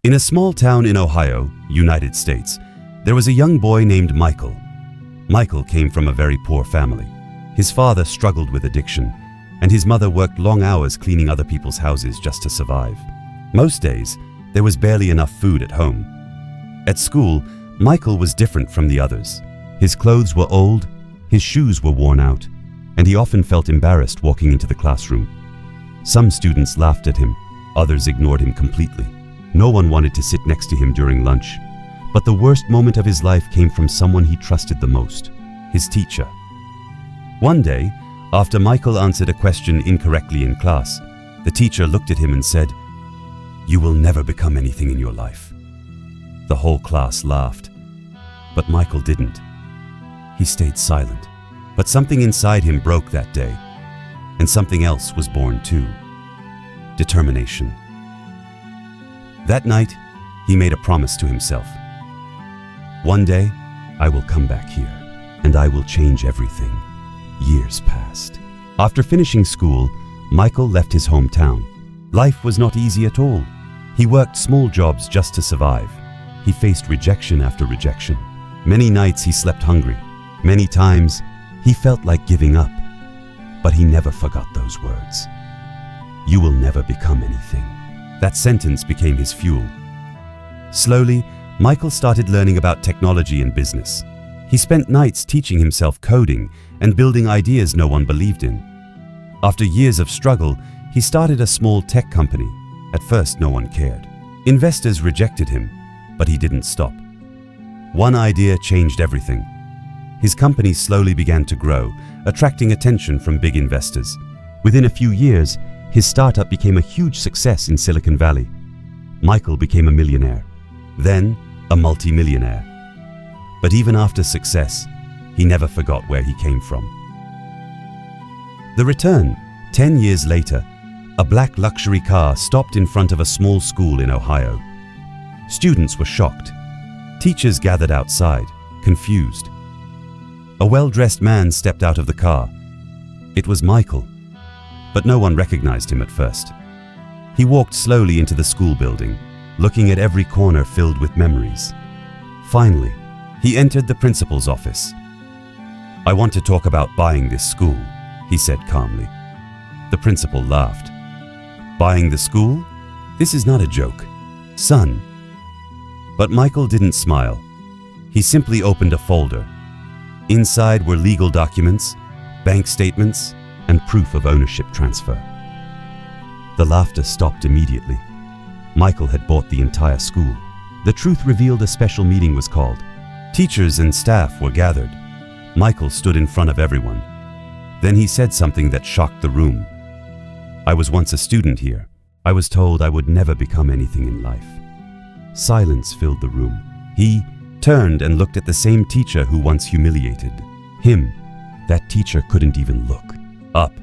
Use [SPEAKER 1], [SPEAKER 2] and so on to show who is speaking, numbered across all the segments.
[SPEAKER 1] In a small town in Ohio, United States, there was a young boy named Michael. Michael came from a very poor family. His father struggled with addiction, and his mother worked long hours cleaning other people's houses just to survive. Most days, there was barely enough food at home. At school, Michael was different from the others. His clothes were old, his shoes were worn out, and he often felt embarrassed walking into the classroom. Some students laughed at him, others ignored him completely. No one wanted to sit next to him during lunch. But the worst moment of his life came from someone he trusted the most, his teacher. One day, after Michael answered a question incorrectly in class, the teacher looked at him and said, "You will never become anything in your life." The whole class laughed, but Michael didn't. He stayed silent, but something inside him broke that day, and something else was born too: determination. That night, he made a promise to himself. "One day, I will come back here, and I will change everything." Years passed. After finishing school, Michael left his hometown. Life was not easy at all. He worked small jobs just to survive. He faced rejection after rejection. Many nights he slept hungry. Many times, he felt like giving up. But he never forgot those words. "You will never become anything." That sentence became his fuel. Slowly, Michael started learning about technology and business. He spent nights teaching himself coding and building ideas no one believed in. After years of struggle, he started a small tech company. At first, no one cared. Investors rejected him, but he didn't stop. One idea changed everything. His company slowly began to grow, attracting attention from big investors. Within a few years, his startup became a huge success in Silicon Valley. Michael became a millionaire, then a multi-millionaire. But even after success, he never forgot where he came from. The return, 10 years later, a black luxury car stopped in front of a small school in Ohio. Students were shocked. Teachers gathered outside, confused. A well-dressed man stepped out of the car. It was Michael, but no one recognized him at first. He walked slowly into the school building, looking at every corner filled with memories. Finally, he entered the principal's office. "I want to talk about buying this school," he said calmly. The principal laughed. "Buying the school? This is not a joke, son." But Michael didn't smile. He simply opened a folder. Inside were legal documents, bank statements, and proof of ownership transfer. The laughter stopped immediately. Michael had bought the entire school. The truth revealed a special meeting was called. Teachers and staff were gathered. Michael stood in front of everyone. Then he said something that shocked the room. "I was once a student here. I was told I would never become anything in life." Silence filled the room. He turned and looked at the same teacher who once humiliated him. That teacher couldn't even look up.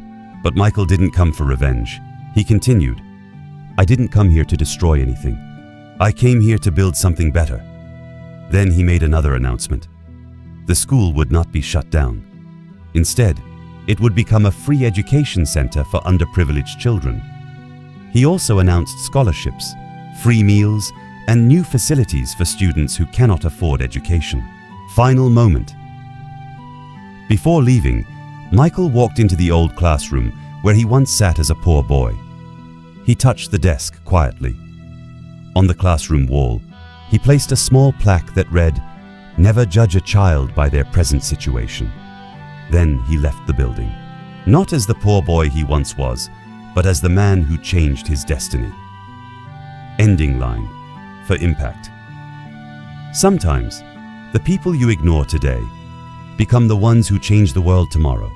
[SPEAKER 1] But Michael didn't come for revenge. He continued, "I didn't come here to destroy anything. I came here to build something better." Then he made another announcement. The school would not be shut down. Instead, it would become a free education center for underprivileged children. He also announced scholarships, free meals, and new facilities for students who cannot afford education. Final moment. Before leaving, Michael walked into the old classroom where he once sat as a poor boy. He touched the desk quietly. On the classroom wall, he placed a small plaque that read, "Never judge a child by their present situation." Then he left the building, not as the poor boy he once was, but as the man who changed his destiny. Ending line for impact. Sometimes, the people you ignore today become the ones who change the world tomorrow.